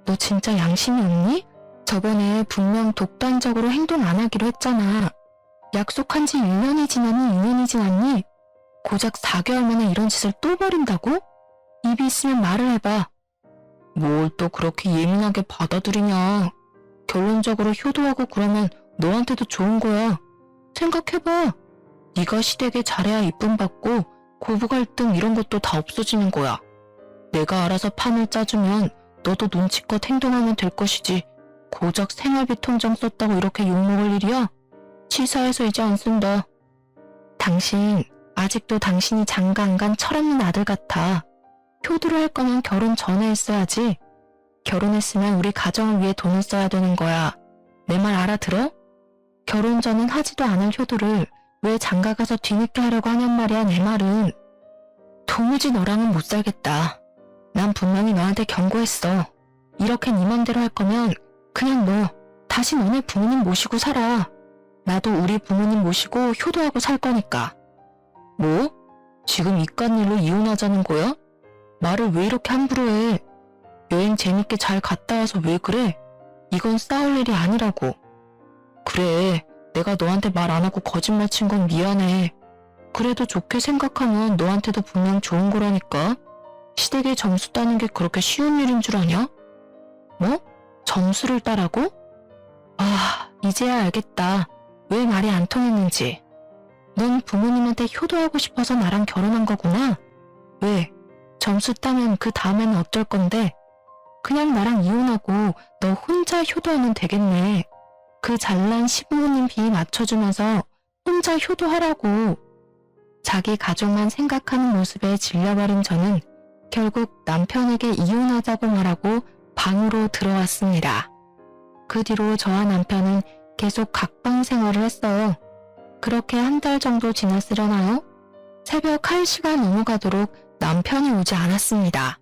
A: 너 진짜 양심이 없니? 저번에 분명 독단적으로 행동 안 하기로 했잖아. 약속한 지 1년이 지났니 2년이 지났니? 고작 4개월 만에 이런 짓을 또 벌인다고? 입이 있으면 말을 해봐. 뭘 또 그렇게 예민하게 받아들이냐. 결론적으로 효도하고 그러면 너한테도 좋은 거야. 생각해봐. 네가 시댁에 잘해야 이쁨 받고 고부 갈등 이런 것도 다 없어지는 거야. 내가 알아서 판을 짜주면 너도 눈치껏 행동하면 될 것이지. 고작 생활비 통장 썼다고 이렇게 욕먹을 일이야? 치사해서 이제 안 쓴다. 당신 아직도 당신이 장가 안 간 철없는 아들 같아. 효도를 할 거면 결혼 전에 했어야지. 결혼했으면 우리 가정을 위해 돈을 써야 되는 거야. 내 말 알아들어? 결혼 전엔 하지도 않을 효도를 왜 장가 가서 뒤늦게 하려고 하냔 말이야. 내 말은. 도무지 너랑은 못 살겠다. 난 분명히 너한테 경고했어. 이렇게 네 맘대로 할 거면 그냥 너 다시 너네 부모님 모시고 살아. 나도 우리 부모님 모시고 효도하고 살 거니까. 뭐? 지금 이깟 일로 이혼하자는 거야? 말을 왜 이렇게 함부로 해? 여행 재밌게 잘 갔다 와서 왜 그래? 이건 싸울 일이 아니라고. 그래, 내가 너한테 말 안 하고 거짓말 친 건 미안해. 그래도 좋게 생각하면 너한테도 분명 좋은 거라니까. 시댁에 점수 따는 게 그렇게 쉬운 일인 줄 아냐? 뭐? 점수를 따라고? 아, 이제야 알겠다. 왜 말이 안 통했는지. 넌 부모님한테 효도하고 싶어서 나랑 결혼한 거구나. 왜? 점수 따면 그 다음에는 어떨 건데? 그냥 나랑 이혼하고 너 혼자 효도하면 되겠네. 그 잘난 시부모님 비 맞춰주면서 혼자 효도하라고. 자기 가족만 생각하는 모습에 질려버린 저는 결국 남편에게 이혼하자고 말하고 방으로 들어왔습니다. 그 뒤로 저와 남편은 계속 각방 생활을 했어요. 그렇게 한 달 정도 지났으려나요? 새벽 1시가 넘어가도록 남편이 오지 않았습니다.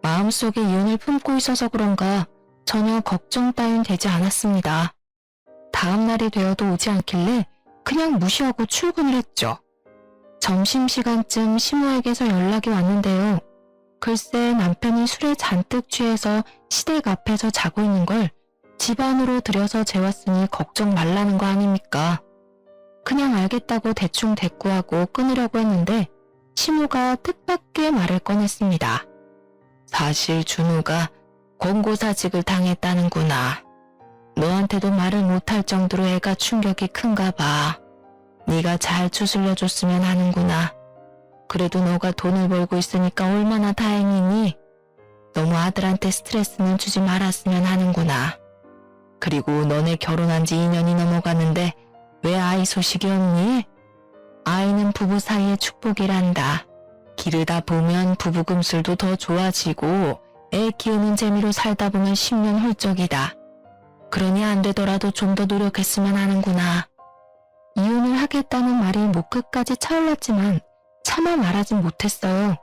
A: 마음속에 이혼을 품고 있어서 그런가 전혀 걱정 따윈 되지 않았습니다. 다음 날이 되어도 오지 않길래 그냥 무시하고 출근을 했죠. 점심시간쯤 시모에게서 연락이 왔는데요. 글쎄 남편이 술에 잔뜩 취해서 시댁 앞에서 자고 있는 걸 집 안으로 들여서 재웠으니 걱정 말라는 거 아닙니까? 그냥 알겠다고 대충 대꾸하고 끊으려고 했는데 시모가 뜻밖의 말을 꺼냈습니다. 사실 준우가 권고사직을 당했다는구나. 너한테도 말을 못할 정도로 애가 충격이 큰가 봐. 네가 잘 추슬려줬으면 하는구나. 그래도 너가 돈을 벌고 있으니까 얼마나 다행이니? 너무 아들한테 스트레스는 주지 말았으면 하는구나. 그리고 너네 결혼한 지 2년이 넘어가는데 왜 아이 소식이 없니? 아이는 부부 사이의 축복이란다. 기르다 보면 부부 금슬도 더 좋아지고 애 키우는 재미로 살다 보면 10년 훌쩍이다. 그러니 안 되더라도 좀 더 노력했으면 하는구나. 이혼을 하겠다는 말이 목 끝까지 차올랐지만 차마 말하진 못했어요.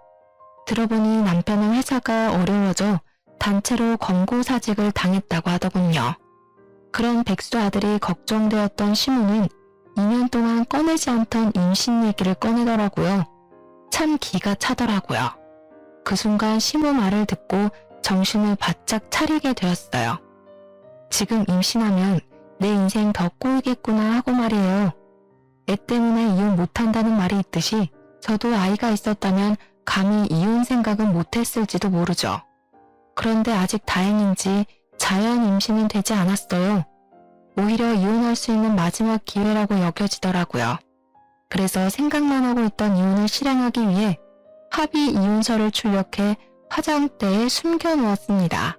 A: 들어보니 남편은 회사가 어려워져 단체로 권고사직을 당했다고 하더군요. 그런 백수 아들이 걱정되었던 시모는 2년 동안 꺼내지 않던 임신 얘기를 꺼내더라고요. 참 기가 차더라고요. 그 순간 시모 말을 듣고 정신을 바짝 차리게 되었어요. 지금 임신하면 내 인생 더 꼬이겠구나 하고 말이에요. 애 때문에 이혼 못한다는 말이 있듯이 저도 아이가 있었다면 감히 이혼 생각은 못했을지도 모르죠. 그런데 아직 다행인지 자연 임신은 되지 않았어요. 오히려 이혼할 수 있는 마지막 기회라고 여겨지더라고요. 그래서 생각만 하고 있던 이혼을 실행하기 위해 합의 이혼서를 출력해 화장대에 숨겨놓았습니다.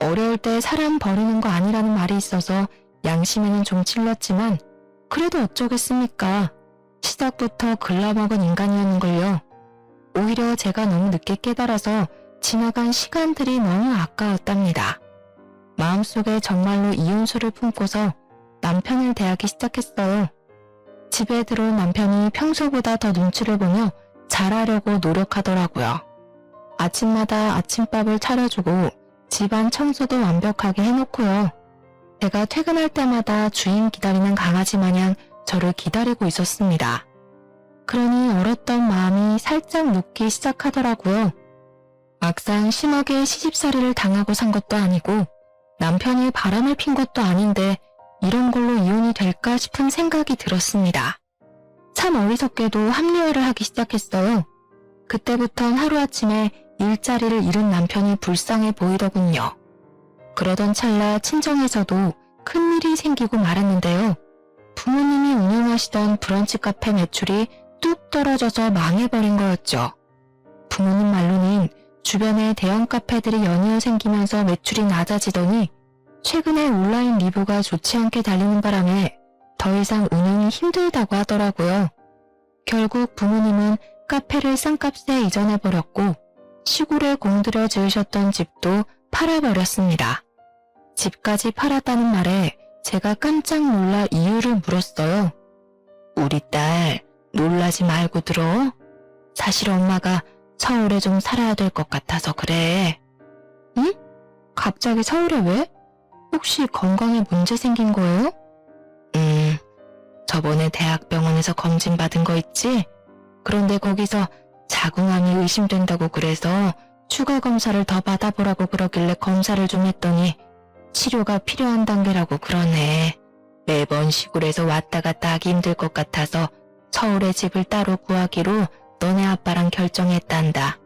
A: 어려울 때 사람 버리는 거 아니라는 말이 있어서 양심에는 좀 찔렸지만 그래도 어쩌겠습니까? 시작부터 글러먹은 인간이었는걸요. 오히려 제가 너무 늦게 깨달아서 지나간 시간들이 너무 아까웠답니다. 마음속에 정말로 이혼수를 품고서 남편을 대하기 시작했어요. 집에 들어온 남편이 평소보다 더 눈치를 보며 잘하려고 노력하더라고요. 아침마다 아침밥을 차려주고 집안 청소도 완벽하게 해놓고요. 제가 퇴근할 때마다 주인 기다리는 강아지 마냥 저를 기다리고 있었습니다. 그러니 얼었던 마음이 살짝 녹기 시작하더라고요. 막상 심하게 시집살이를 당하고 산 것도 아니고 남편이 바람을 핀 것도 아닌데 이런 걸로 이혼이 될까 싶은 생각이 들었습니다. 참 어리석게도 합리화를 하기 시작했어요. 그때부턴 하루아침에 일자리를 잃은 남편이 불쌍해 보이더군요. 그러던 찰나 친정에서도 큰일이 생기고 말았는데요. 부모님이 운영하시던 브런치 카페 매출이 뚝 떨어져서 망해버린 거였죠. 부모님 말로는 주변에 대형 카페들이 연이어 생기면서 매출이 낮아지더니 최근에 온라인 리뷰가 좋지 않게 달리는 바람에 더 이상 운영이 힘들다고 하더라고요. 결국 부모님은 카페를 싼값에 이전해버렸고 시골에 공들여 지으셨던 집도 팔아버렸습니다. 집까지 팔았다는 말에 제가 깜짝 놀라 이유를 물었어요. 우리 딸 놀라지 말고 들어. 사실 엄마가 서울에 좀 살아야 될 것 같아서 그래. 응? 갑자기 서울에 왜? 혹시 건강에 문제 생긴 거예요? 저번에 대학병원에서 검진받은 거 있지? 그런데 거기서 자궁암이 의심된다고 그래서 추가 검사를 더 받아보라고 그러길래 검사를 좀 했더니 치료가 필요한 단계라고 그러네. 매번 시골에서 왔다 갔다 하기 힘들 것 같아서 서울에 집을 따로 구하기로 너네 아빠랑 결정했단다.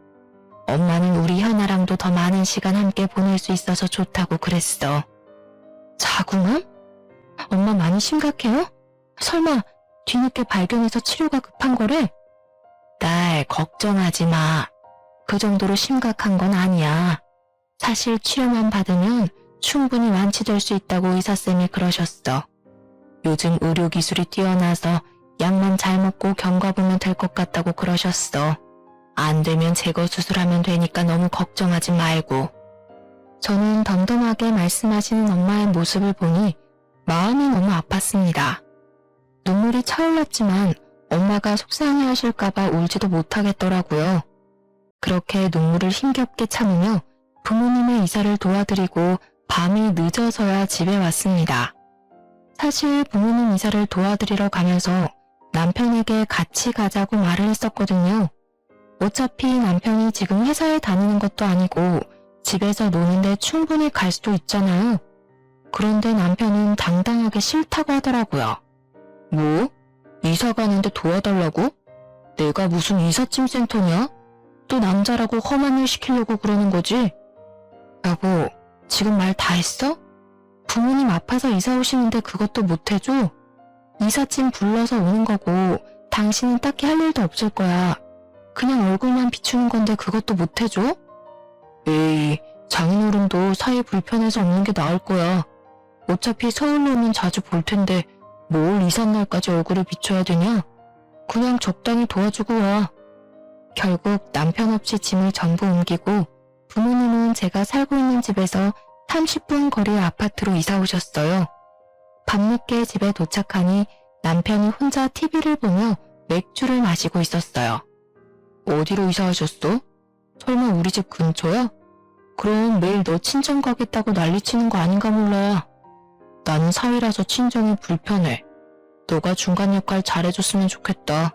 A: 엄마는 우리 현아랑도 더 많은 시간 함께 보낼 수 있어서 좋다고 그랬어. 자궁암? 엄마 많이 심각해요? 설마 뒤늦게 발견해서 치료가 급한 거래? 딸, 걱정하지 마. 그 정도로 심각한 건 아니야. 사실 치료만 받으면 충분히 완치될 수 있다고 의사쌤이 그러셨어. 요즘 의료기술이 뛰어나서 약만 잘 먹고 경과보면 될 것 같다고 그러셨어. 안 되면 제거 수술하면 되니까 너무 걱정하지 말고. 저는 덤덤하게 말씀하시는 엄마의 모습을 보니 마음이 너무 아팠습니다. 눈물이 차올랐지만 엄마가 속상해하실까봐 울지도 못하겠더라고요. 그렇게 눈물을 힘겹게 참으며 부모님의 이사를 도와드리고 밤이 늦어서야 집에 왔습니다. 사실 부모님 이사를 도와드리러 가면서 남편에게 같이 가자고 말을 했었거든요. 어차피 남편이 지금 회사에 다니는 것도 아니고 집에서 노는데 충분히 갈 수도 있잖아요. 그런데 남편은 당당하게 싫다고 하더라고요. 뭐? 이사 가는데 도와달라고? 내가 무슨 이삿짐 센터냐? 또 남자라고 험한 일 시키려고 그러는 거지? 여보, 지금 말 다 했어? 부모님 아파서 이사 오시는데 그것도 못 해줘? 이삿짐 불러서 오는 거고 당신은 딱히 할 일도 없을 거야. 그냥 얼굴만 비추는 건데 그것도 못 해줘? 에이, 장인어른도 사이 불편해서 없는 게 나을 거야. 어차피 서울로 오면 자주 볼 텐데 뭘 이삿날까지 얼굴을 비춰야 되냐? 그냥 적당히 도와주고 와. 결국 남편 없이 짐을 전부 옮기고 부모님은 제가 살고 있는 집에서 30분 거리의 아파트로 이사 오셨어요. 밤늦게 집에 도착하니 남편이 혼자 TV를 보며 맥주를 마시고 있었어요. 어디로 이사하셨어? 설마 우리 집 근처야? 그럼 매일 너 친정 가겠다고 난리치는 거 아닌가 몰라. 나는 사위라서 친정이 불편해. 너가 중간 역할 잘해줬으면 좋겠다.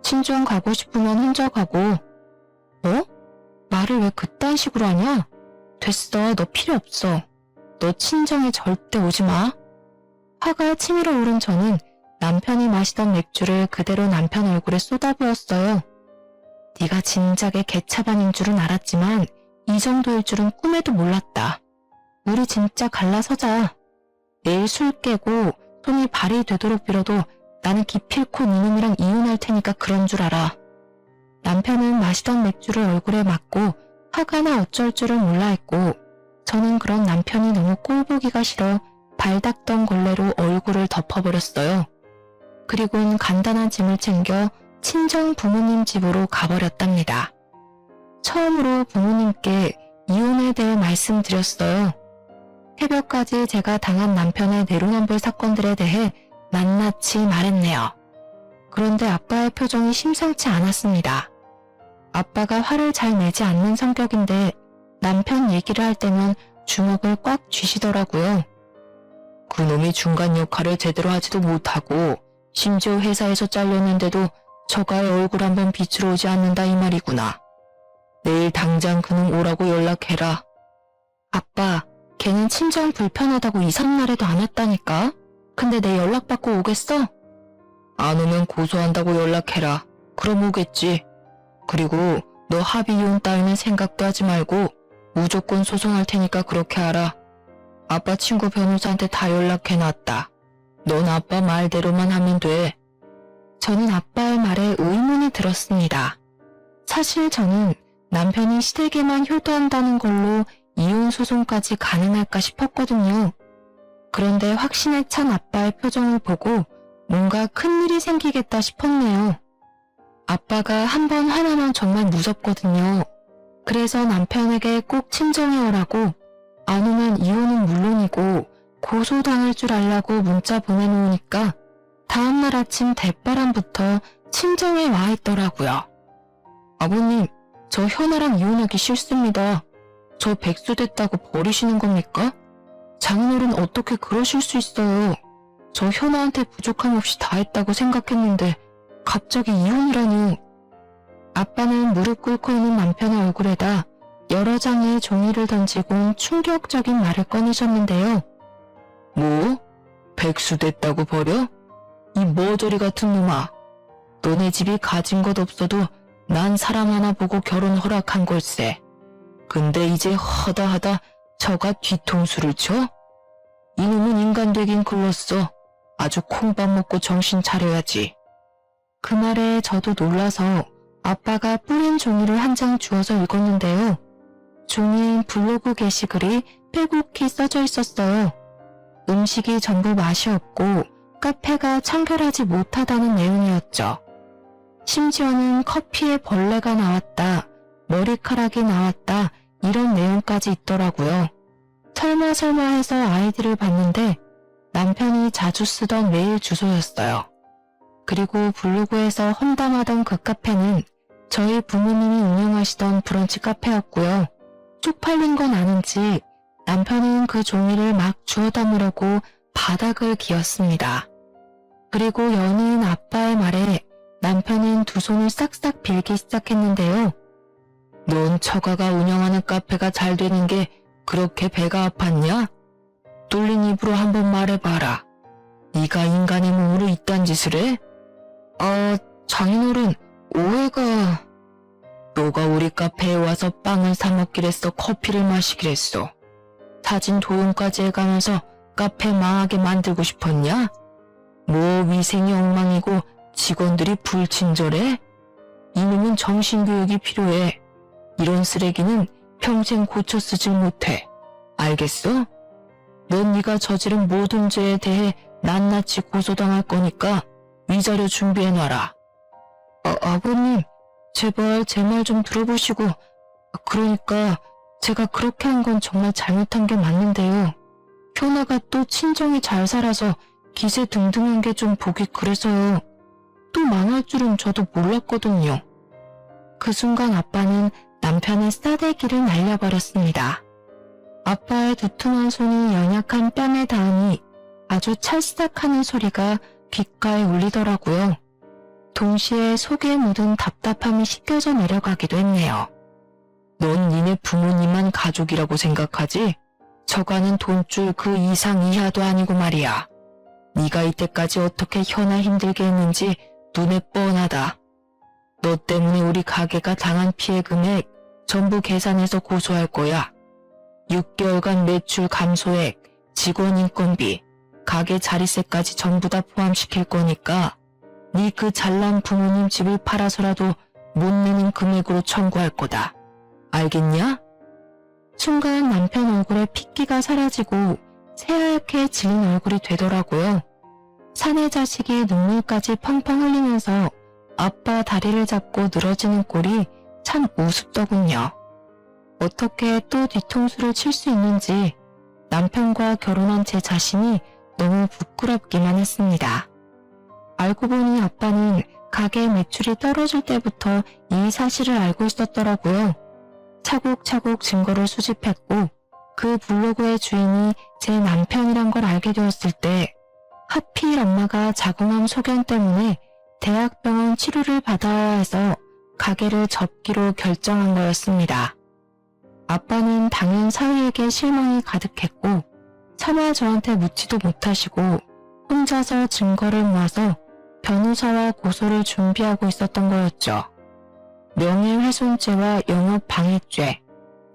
A: 친정 가고 싶으면 혼자 가고. 어? 말을 왜 그딴 식으로 하냐? 됐어, 너 필요 없어. 너 친정에 절대 오지 마. 화가 치밀어 오른 저는 남편이 마시던 맥주를 그대로 남편 얼굴에 쏟아부었어요. 네가 진작에 개차반인 줄은 알았지만 이 정도일 줄은 꿈에도 몰랐다. 우리 진짜 갈라서자. 내일 술 깨고 손이 발이 되도록 빌어도 나는 기필코 니놈이랑 이혼할 테니까 그런 줄 알아. 남편은 마시던 맥주를 얼굴에 맞고 화가 나 어쩔 줄을 몰라 했고 저는 그런 남편이 너무 꼴보기가 싫어 발 닦던 걸레로 얼굴을 덮어버렸어요. 그리고는 간단한 짐을 챙겨 친정 부모님 집으로 가버렸답니다. 처음으로 부모님께 이혼에 대해 말씀드렸어요. 새벽까지 제가 당한 남편의 내로남불 사건들에 대해 낱낱이 말했네요. 그런데 아빠의 표정이 심상치 않았습니다. 아빠가 화를 잘 내지 않는 성격인데 남편 얘기를 할 때면 주먹을 꽉 쥐시더라고요. 그놈이 중간 역할을 제대로 하지도 못하고 심지어 회사에서 잘렸는데도 저가의 얼굴 한번 비추러 오지 않는다 이 말이구나. 내일 당장 그놈 오라고 연락해라. 아빠, 걔는 친정 불편하다고 2, 3날에도 안 왔다니까? 근데 내 연락받고 오겠어? 안 오면 고소한다고 연락해라. 그럼 오겠지. 그리고 너 합의 이혼 따위는 생각도 하지 말고 무조건 소송할 테니까 그렇게 알아. 아빠 친구 변호사한테 다 연락해놨다. 넌 아빠 말대로만 하면 돼. 저는 아빠의 말에 의문이 들었습니다. 사실 저는 남편이 시댁에만 효도한다는 걸로 이혼 소송까지 가능할까 싶었거든요. 그런데 확신에 찬 아빠의 표정을 보고 뭔가 큰일이 생기겠다 싶었네요. 아빠가 한 번 화나면 정말 무섭거든요. 그래서 남편에게 꼭 친정에 오라고, 안 오면 이혼은 물론이고 고소당할 줄 알라고 문자 보내놓으니까 다음날 아침 대바람부터 친정에 와 있더라고요. 아버님, 저 현아랑 이혼하기 싫습니다. 저 백수 됐다고 버리시는 겁니까? 장인어른 어떻게 그러실 수 있어요. 저 현아한테 부족함 없이 다 했다고 생각했는데 갑자기 이혼이라니. 아빠는 무릎 꿇고 있는 남편의 얼굴에다 여러 장의 종이를 던지곤 충격적인 말을 꺼내셨는데요. 뭐? 백수 됐다고 버려? 이 머저리 같은 놈아. 너네 집이 가진 것 없어도 난 사람 하나 보고 결혼 허락한 걸세. 근데 이제 허다하다 저가 뒤통수를 쳐? 이놈은 인간 되긴 글렀어. 아주 콩밥 먹고 정신 차려야지. 그 말에 저도 놀라서 아빠가 뿌린 종이를 한 장 주워서 읽었는데요. 종이엔 블로그 게시글이 빼곡히 써져 있었어요. 음식이 전부 맛이 없고 카페가 청결하지 못하다는 내용이었죠. 심지어는 커피에 벌레가 나왔다, 머리카락이 나왔다 이런 내용까지 있더라고요. 설마 해서 아이디를 봤는데 남편이 자주 쓰던 메일 주소였어요. 그리고 블로그에서 험담하던 그 카페는 저희 부모님이 운영하시던 브런치 카페였고요. 쪽팔린 건 아는지 남편은 그 종이를 막 주워 담으려고 바닥을 기었습니다. 그리고 연이은 아빠의 말에 남편은 두 손을 싹싹 빌기 시작했는데요. 넌 처가가 운영하는 카페가 잘 되는 게 그렇게 배가 아팠냐? 뚫린 입으로 한번 말해봐라. 네가 인간의 몸으로 이딴 짓을 해? 장인어른, 오해가... 너가 우리 카페에 와서 빵을 사 먹기랬어, 커피를 마시기랬어. 사진 도용까지 해가면서 카페 망하게 만들고 싶었냐? 뭐 위생이 엉망이고 직원들이 불친절해? 이놈은 정신교육이 필요해. 이런 쓰레기는 평생 고쳐 쓰질 못해. 알겠어? 넌 네가 저지른 모든 죄에 대해 낱낱이 고소당할 거니까 위자료 준비해놔라. 아버님, 제발 제 말 좀 들어보시고. 그러니까 제가 그렇게 한 건 정말 잘못한 게 맞는데요. 현아가 또 친정이 잘 살아서 기세 등등한 게 좀 보기 그래서요. 또 망할 줄은 저도 몰랐거든요. 그 순간 아빠는 남편의 싸대기를 날려버렸습니다. 아빠의 두툼한 손이 연약한 뺨에 닿으니 아주 찰싹하는 소리가 귓가에 울리더라고요. 동시에 속에 묻은 답답함이 씻겨져 내려가기도 했네요. 넌 니네 부모님만 가족이라고 생각하지? 저가는 돈줄 그 이상 이하도 아니고 말이야. 네가 이때까지 어떻게 현아 힘들게 했는지 눈에 뻔하다. 너 때문에 우리 가게가 당한 피해 금액 전부 계산해서 고소할 거야. 6개월간 매출 감소액, 직원 인건비, 가게 자리세까지 전부 다 포함시킬 거니까 네 그 잘난 부모님 집을 팔아서라도 못 내는 금액으로 청구할 거다. 알겠냐? 순간 남편 얼굴에 핏기가 사라지고 새하얗게 질린 얼굴이 되더라고요. 사내 자식이 눈물까지 펑펑 흘리면서 아빠 다리를 잡고 늘어지는 꼴이 참 우습더군요. 어떻게 또 뒤통수를 칠 수 있는지 남편과 결혼한 제 자신이 너무 부끄럽기만 했습니다. 알고 보니 아빠는 가게 매출이 떨어질 때부터 이 사실을 알고 있었더라고요. 차곡차곡 증거를 수집했고 그 블로그의 주인이 제 남편이란 걸 알게 되었을 때 하필 엄마가 자궁암 소견 때문에 대학병원 치료를 받아야 해서 가게를 접기로 결정한 거였습니다. 아빠는 당연 사위에게 실망이 가득했고 차마 저한테 묻지도 못하시고 혼자서 증거를 모아서 변호사와 고소를 준비하고 있었던 거였죠. 명예훼손죄와 영업방해죄,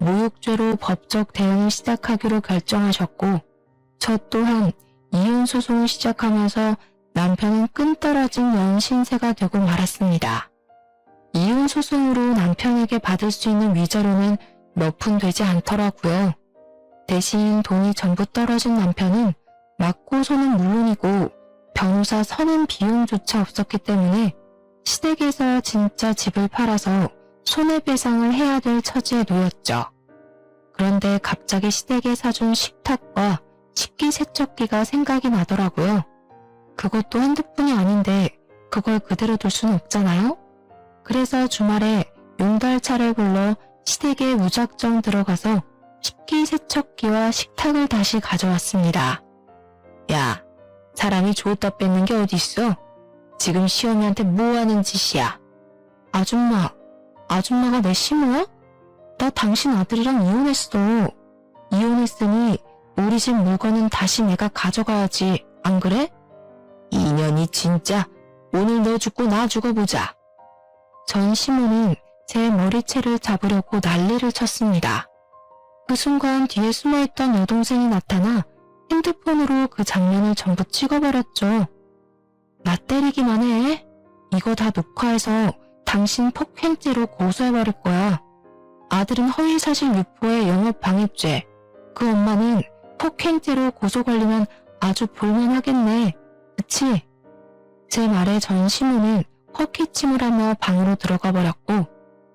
A: 모욕죄로 법적 대응을 시작하기로 결정하셨고 저 또한 이혼 소송을 시작하면서 남편은 끈떨어진 연신세가 되고 말았습니다. 이혼 소송으로 남편에게 받을 수 있는 위자료는 몇 푼 되지 않더라고요. 대신 돈이 전부 떨어진 남편은 맞고소는 물론이고 변호사 선임 비용조차 없었기 때문에 시댁에서 진짜 집을 팔아서 손해배상을 해야 될 처지에 놓였죠. 그런데 갑자기 시댁에 사준 식탁과 식기세척기가 생각이 나더라고요. 그것도 한두 푼이 아닌데 그걸 그대로 둘 수는 없잖아요? 그래서 주말에 용달차를 불러 시댁에 무작정 들어가서 식기세척기와 식탁을 다시 가져왔습니다. 야, 사람이 줬다 뺏는 게 어딨어? 지금 시어미한테 뭐하는 짓이야? 아줌마가 내 시모야? 나 당신 아들이랑 이혼했어. 이혼했으니 우리 집 물건은 다시 내가 가져가야지, 안 그래? 이년이 진짜 오늘 너 죽고 나 죽어보자. 전 시모는 제 머리채를 잡으려고 난리를 쳤습니다. 그 순간 뒤에 숨어있던 여동생이 나타나 핸드폰으로 그 장면을 전부 찍어버렸죠. 나 때리기만 해. 이거 다 녹화해서 당신 폭행죄로 고소해버릴 거야. 아들은 허위사실 유포에 영업방해죄, 그 엄마는 폭행죄로 고소 걸리면 아주 볼만하겠네. 그치? 제 말에 전 시모는 헛기침을 하며 방으로 들어가 버렸고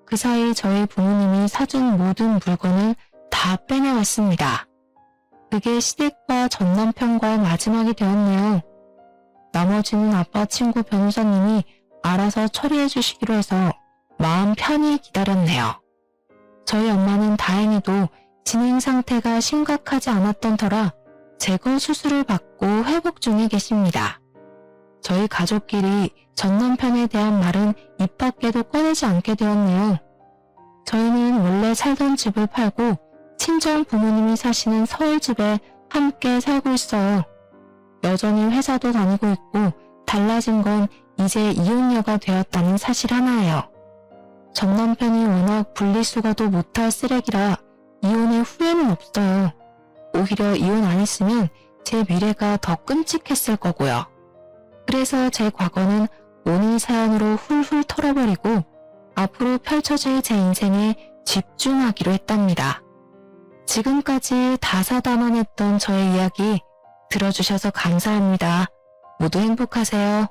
A: 그 사이 저희 부모님이 사준 모든 물건을 다 빼내왔습니다. 그게 시댁과 전 남편과 마지막이 되었네요. 나머지는 아빠 친구 변호사님이 알아서 처리해 주시기로 해서 마음 편히 기다렸네요. 저희 엄마는 다행히도 진행 상태가 심각하지 않았던 터라 제거 수술을 받고 회복 중에 계십니다. 저희 가족끼리 전 남편에 대한 말은 입 밖에도 꺼내지 않게 되었네요. 저희는 원래 살던 집을 팔고 친정 부모님이 사시는 서울집에 함께 살고 있어요. 여전히 회사도 다니고 있고 달라진 건 이제 이혼녀가 되었다는 사실 하나예요. 전 남편이 워낙 분리수거도 못할 쓰레기라 이혼의 후회는 없어요. 오히려 이혼 안 했으면 제 미래가 더 끔찍했을 거고요. 그래서 제 과거는 오늘 사연으로 훌훌 털어버리고 앞으로 펼쳐질 제 인생에 집중하기로 했답니다. 지금까지 다사다난했던 저의 이야기 들어주셔서 감사합니다. 모두 행복하세요.